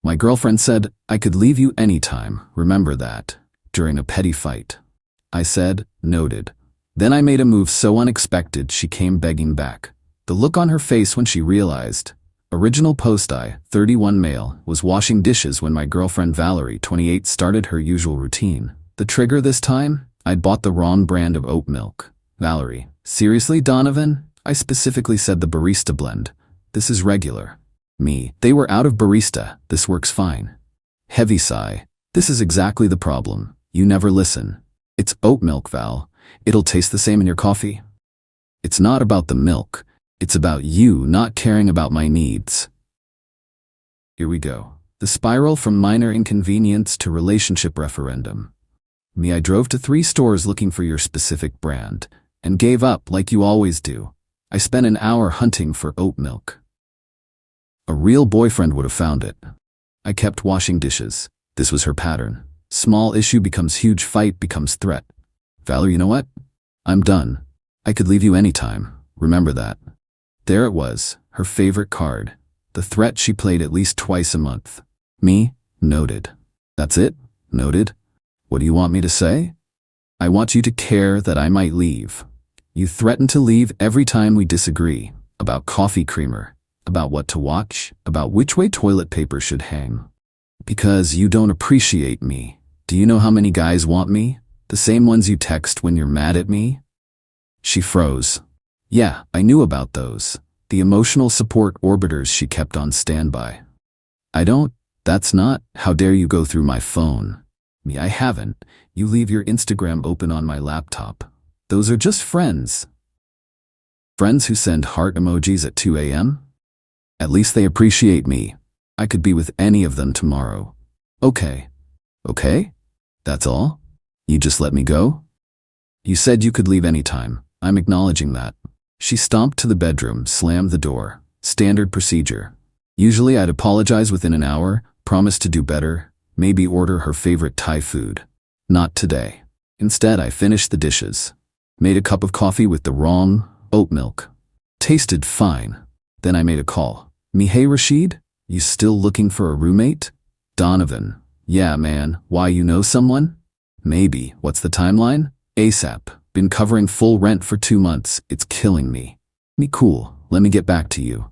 My girlfriend said, I could leave you anytime, remember that, during a petty fight. I said, noted. Then I made a move so unexpected she came begging back. The look on her face when she realized. Original post I, 31 male, was washing dishes when my girlfriend Valerie, 28, started her usual routine. The trigger this time? I'd bought the wrong brand of oat milk. Valerie, seriously, Donovan? I specifically said the barista blend. This is regular. Me, they were out of barista, this works fine. Heavy sigh. This is exactly the problem. You never listen. It's oat milk, Val. It'll taste the same in your coffee. It's not about the milk. It's about you not caring about my needs. Here we go. The spiral from minor inconvenience to relationship referendum. Me, I drove to 3 stores looking for your specific brand, and gave up like you always do. I spent an hour hunting for oat milk. A real boyfriend would have found it. I kept washing dishes. This was her pattern. Small issue becomes huge, fight becomes threat. Valerie, you know what? I'm done. I could leave you anytime. Remember that. There it was, her favorite card. The threat she played at least twice a month. Me, noted. That's it? Noted? What do you want me to say? I want you to care that I might leave. You threaten to leave every time we disagree. About coffee creamer. About what to watch. About which way toilet paper should hang. Because you don't appreciate me. Do you know how many guys want me? The same ones you text when you're mad at me? She froze. Yeah, I knew about those. The emotional support orbiters she kept on standby. I don't. That's not. How dare you go through my phone? Me, I haven't. You leave your Instagram open on my laptop. Those are just friends. Friends who send heart emojis at 2 a.m.? At least they appreciate me. I could be with any of them tomorrow. Okay. Okay? That's all? You just let me go? You said you could leave anytime. I'm acknowledging that. She stomped to the bedroom, slammed the door. Standard procedure. Usually I'd apologize within an hour, promise to do better, maybe order her favorite Thai food. Not today. Instead, I finished the dishes. Made a cup of coffee with the wrong oat milk. Tasted fine. Then I made a call. Me, hey Rashid? You still looking for a roommate? Donovan. Yeah, man. Why, you know someone? Maybe. What's the timeline? ASAP. Been covering full rent for 2 months. It's killing me. Me, cool. Let me get back to you.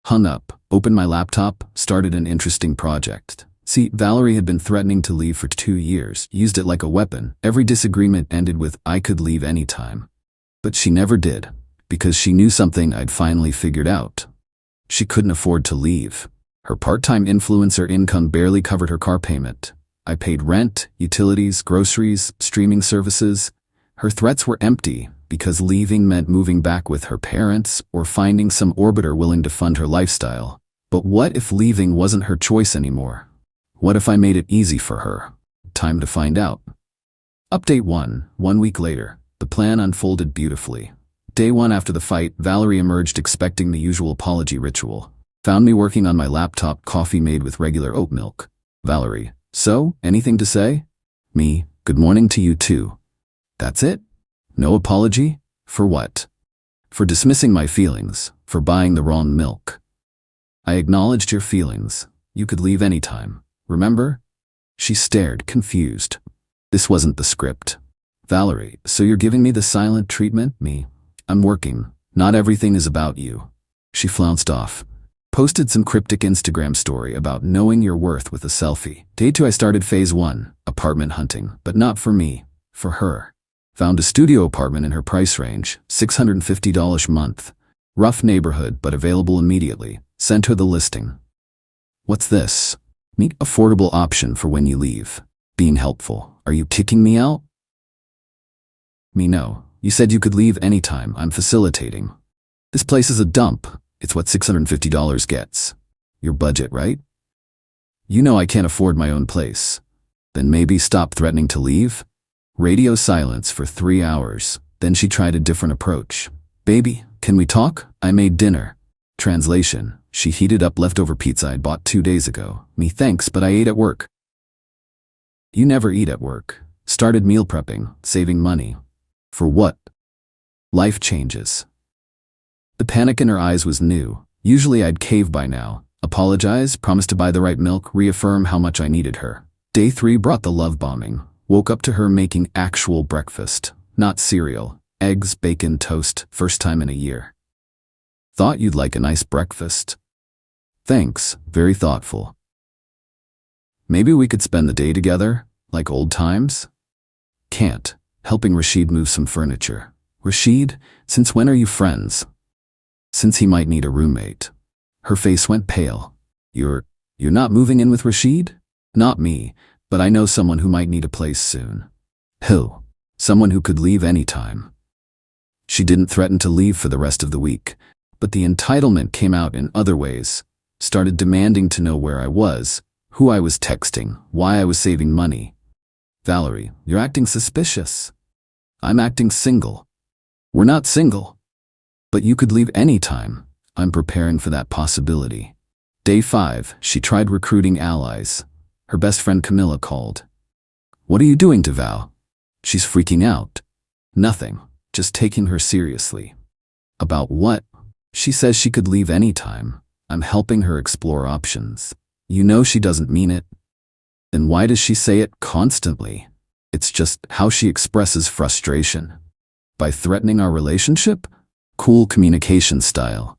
Hung up, opened my laptop, started an interesting project. See, Valerie had been threatening to leave for 2 years, used it like a weapon. Every disagreement ended with, I could leave anytime. But she never did, because she knew something I'd finally figured out. She couldn't afford to leave. Her part-time influencer income barely covered her car payment. I paid rent, utilities, groceries, streaming services. Her threats were empty, because leaving meant moving back with her parents or finding some orbiter willing to fund her lifestyle. But what if leaving wasn't her choice anymore? What if I made it easy for her? Time to find out. Update 1. 1 week later. The plan unfolded beautifully. Day 1 after the fight, Valerie emerged expecting the usual apology ritual. Found me working on my laptop, coffee made with regular oat milk. Valerie. So, anything to say? Me. Good morning to you too. That's it? No apology? For what? For dismissing my feelings, for buying the wrong milk. I acknowledged your feelings. You could leave anytime. Remember? She stared, confused. This wasn't the script. Valerie, so you're giving me the silent treatment? Me. I'm working. Not everything is about you. She flounced off. Posted some cryptic Instagram story about knowing your worth with a selfie. Day 2 I started phase 1, apartment hunting, but not for me, for her. Found a studio apartment in her price range, $650 a month. Rough neighborhood, but available immediately. Sent her the listing. What's this? Meet affordable option for when you leave. Being helpful. Are you kicking me out? Me, no. You said you could leave anytime. I'm facilitating. This place is a dump. It's what $650 gets. Your budget, right? You know I can't afford my own place. Then maybe stop threatening to leave? Radio silence for 3 hours. Then she tried a different approach. Baby, can we talk? I made dinner. Translation. She heated up leftover pizza I'd bought 2 days ago. Me, thanks, but I ate at work. You never eat at work. Started meal prepping, saving money. For what? Life changes. The panic in her eyes was new. Usually I'd cave by now. Apologize, promise to buy the right milk, reaffirm how much I needed her. Day 3 brought the love bombing. Woke up to her making actual breakfast, not cereal, eggs, bacon, toast, first time in a year. Thought you'd like a nice breakfast. Thanks, very thoughtful. Maybe we could spend the day together, like old times? Can't. Helping Rashid move some furniture. Rashid, since when are you friends? Since he might need a roommate. Her face went pale. You're not moving in with Rashid? Not me, but I know someone who might need a place soon. Who? Someone who could leave anytime. She didn't threaten to leave for the rest of the week, but the entitlement came out in other ways. Started demanding to know where I was, who I was texting, why I was saving money. Valerie, you're acting suspicious. I'm acting single. We're not single. But you could leave anytime. I'm preparing for that possibility. Day 5, she tried recruiting allies. Her best friend Camilla called. What are you doing to Val? She's freaking out. Nothing, just taking her seriously. About what? She says she could leave anytime. I'm helping her explore options. You know she doesn't mean it. Then why does she say it constantly? It's just how she expresses frustration. By threatening our relationship? Cool communication style.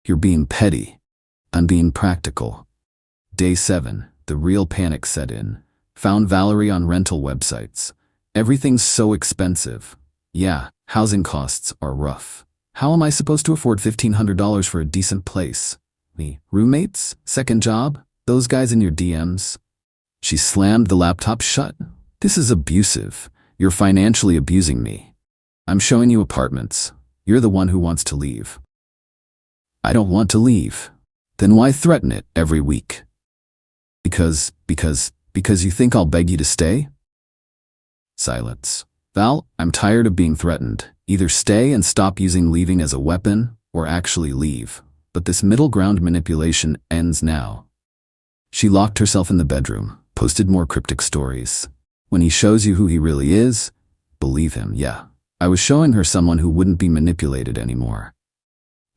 You're being petty. I'm being practical. Day 7, the real panic set in. Found Valerie on rental websites. Everything's so expensive. Yeah, housing costs are rough. How am I supposed to afford $1,500 for a decent place? Me, roommates? Second job? Those guys in your DMs? She slammed the laptop shut. This is abusive. You're financially abusing me. I'm showing you apartments. You're the one who wants to leave. I don't want to leave. Then why threaten it every week? Because you think I'll beg you to stay? Silence. Val, I'm tired of being threatened. Either stay and stop using leaving as a weapon, or actually leave. But this middle ground manipulation ends now. She locked herself in the bedroom, posted more cryptic stories. When he shows you who he really is, believe him, yeah. I was showing her someone who wouldn't be manipulated anymore.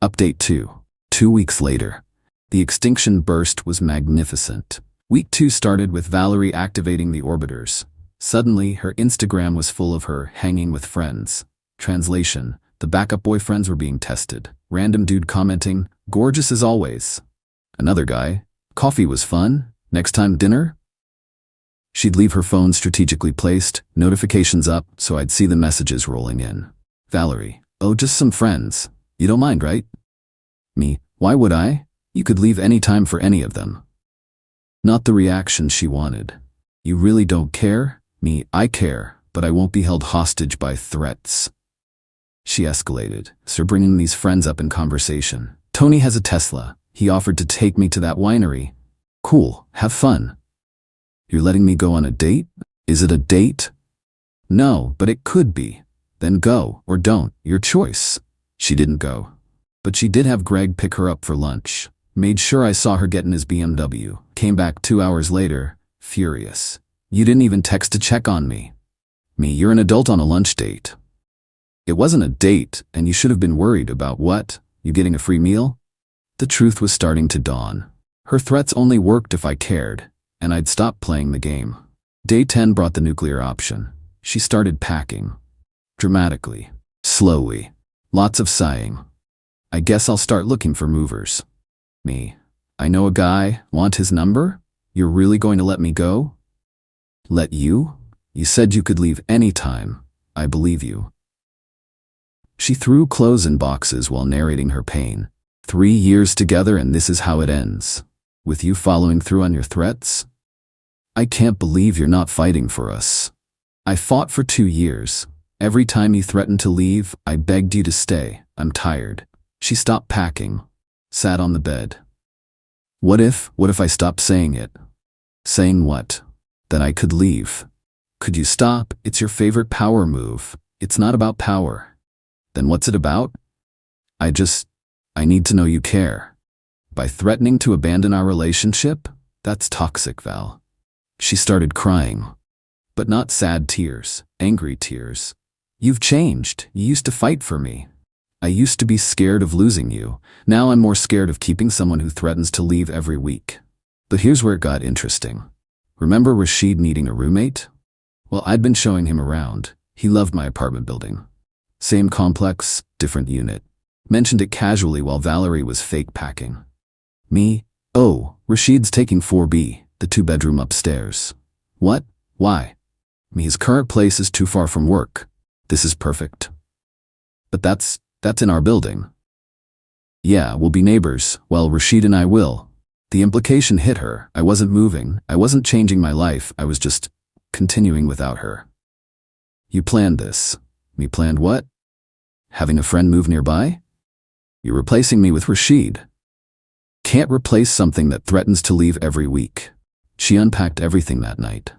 Update 2. 2 weeks later. The extinction burst was magnificent. Week 2 started with Valerie activating the orbiters. Suddenly, her Instagram was full of her hanging with friends. Translation: the backup boyfriends were being tested. Random dude commenting, gorgeous as always. Another guy, coffee was fun, next time dinner? She'd leave her phone strategically placed, notifications up, so I'd see the messages rolling in. Valerie, oh, just some friends. You don't mind, right? Me, why would I? You could leave any time for any of them. Not the reaction she wanted. You really don't care? Me, I care, but I won't be held hostage by threats. She escalated, so bringing these friends up in conversation. Tony has a Tesla. He offered to take me to that winery. Cool, have fun. You're letting me go on a date? Is it a date? No, but it could be. Then go, or don't, your choice. She didn't go. But she did have Greg pick her up for lunch. Made sure I saw her get in his BMW. Came back 2 hours later, furious. You didn't even text to check on me. Me, you're an adult on a lunch date. It wasn't a date, and you should have been worried about what? You getting a free meal? The truth was starting to dawn. Her threats only worked if I cared, and I'd stop playing the game. Day 10 brought the nuclear option. She started packing. Dramatically. Slowly. Lots of sighing. I guess I'll start looking for movers. Me. I know a guy. Want his number? You're really going to let me go? Let you? You said you could leave any time. I believe you. She threw clothes in boxes while narrating her pain. 3 years together and this is how it ends. With you following through on your threats? I can't believe you're not fighting for us. I fought for 2 years. Every time you threatened to leave, I begged you to stay. I'm tired. She stopped packing. Sat on the bed. What if I stopped saying it? Saying what? That I could leave. Could you stop? It's your favorite power move. It's not about power. Then what's it about? I need to know you care. By threatening to abandon our relationship? That's toxic, Val. She started crying. But not sad tears, angry tears. You've changed. You used to fight for me. I used to be scared of losing you. Now I'm more scared of keeping someone who threatens to leave every week. But here's where it got interesting. Remember Rashid needing a roommate? Well, I'd been showing him around. He loved my apartment building. Same complex, different unit. Mentioned it casually while Valerie was fake packing. Me? Oh, Rashid's taking 4B, the 2-bedroom upstairs. What? Why? His current place is too far from work. This is perfect. But that's in our building. Yeah, we'll be neighbors. Well, Rashid and I will. The implication hit her. I wasn't moving. I wasn't changing my life. I was just continuing without her. You planned this. Me planned what? Having a friend move nearby? You're replacing me with Rashid. Can't replace something that threatens to leave every week. She unpacked everything that night.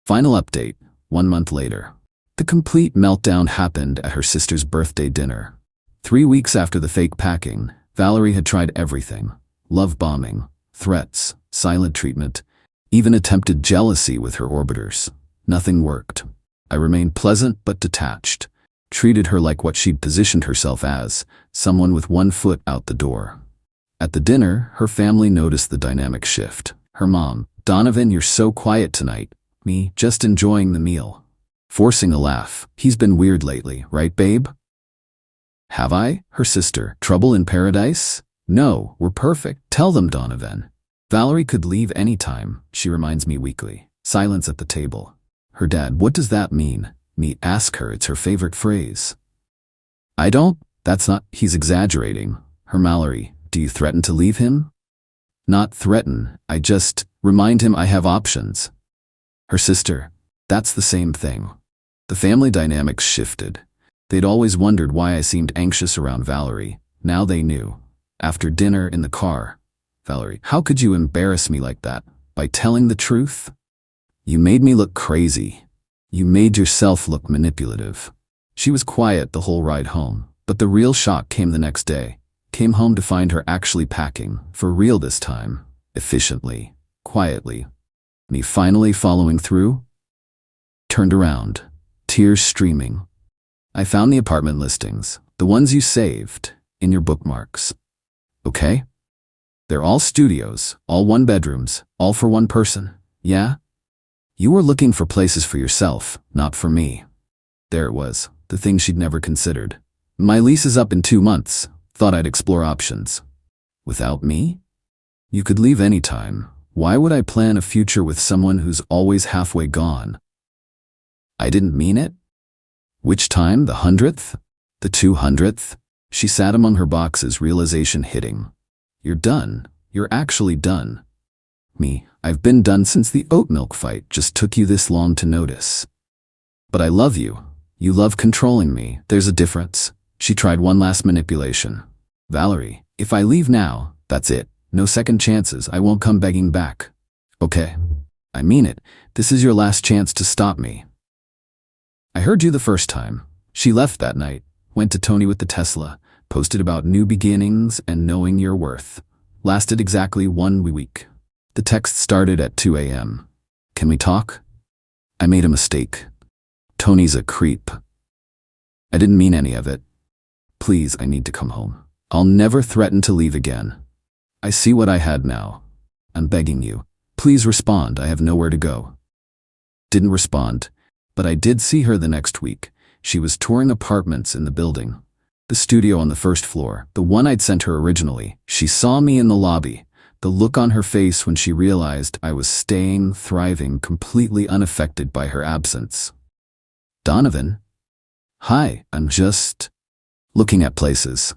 Final update, 1 month later. The complete meltdown happened at her sister's birthday dinner. 3 weeks after the fake packing, Valerie had tried everything. Love bombing, threats, silent treatment, even attempted jealousy with her orbiters. Nothing worked. I remained pleasant but detached. Treated her like what she'd positioned herself as, someone with 1 foot out the door. At the dinner, her family noticed the dynamic shift. Her mom, Donovan, you're so quiet tonight. Me, just enjoying the meal. Forcing a laugh. He's been weird lately, right, babe? Have I? Her sister, trouble in paradise? No, we're perfect. Tell them, Donovan. Valerie could leave anytime, she reminds me weekly. Silence at the table. Her dad, what does that mean? Me, ask her, it's her favorite phrase. I don't, that's not, he's exaggerating. Her Mallory, do you threaten to leave him? Not threaten, I just remind him I have options. Her sister, that's the same thing. The family dynamics shifted. They'd always wondered why I seemed anxious around Valerie. Now they knew. After dinner in the car, Valerie, how could you embarrass me like that? By telling the truth? You made me look crazy. You made yourself look manipulative. She was quiet the whole ride home, but the real shock came the next day. Came home to find her actually packing, for real this time, efficiently, quietly. Me finally following through? Turned around, tears streaming. I found the apartment listings, the ones you saved, in your bookmarks. Okay? They're all studios, all 1-bedrooms, all for 1 person, yeah? You were looking for places for yourself, not for me. There it was, the thing she'd never considered. My lease is up in 2 months, thought I'd explore options. Without me? You could leave anytime. Why would I plan a future with someone who's always halfway gone? I didn't mean it? Which time, the 100th? The 200th? She sat among her boxes, realization hitting. You're done. You're actually done. Me, I've been done since the oat milk fight, just took you this long to notice. But I love you. You love controlling me. There's a difference. She tried one last manipulation. Valerie, if I leave now, that's it. No second chances. I won't come begging back. Okay. I mean it. This is your last chance to stop me. I heard you the first time. She left that night, went to Tony with the Tesla, posted about new beginnings and knowing your worth. Lasted exactly 1 week. The text started at 2 a.m. Can we talk? I made a mistake. Tony's a creep. I didn't mean any of it. Please, I need to come home. I'll never threaten to leave again. I see what I had now. I'm begging you. Please respond, I have nowhere to go. Didn't respond, but I did see her the next week. She was touring apartments in the building. The studio on the 1st floor, the one I'd sent her originally. She saw me in the lobby. The look on her face when she realized I was staying, thriving, completely unaffected by her absence. Donovan? Hi, I'm just looking at places.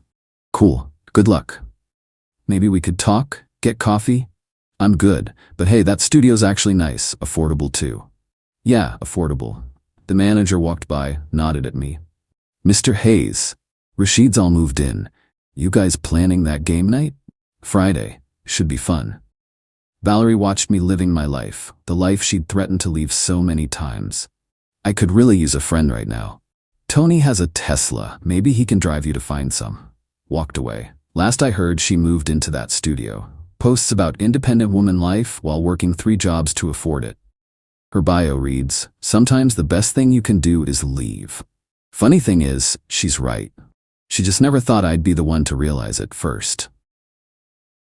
Cool, good luck. Maybe we could talk, get coffee? I'm good, but hey, that studio's actually nice, affordable too. Yeah, affordable. The manager walked by, nodded at me. Mr. Hayes, Rashid's all moved in. You guys planning that game night? Friday. Should be fun. Valerie watched me living my life, the life she'd threatened to leave so many times. I could really use a friend right now. Tony has a Tesla, maybe he can drive you to find some. Walked away. Last I heard, she moved into that studio. Posts about independent woman life while working 3 jobs to afford it. Her bio reads, sometimes the best thing you can do is leave. Funny thing is, she's right. She just never thought I'd be the one to realize it first.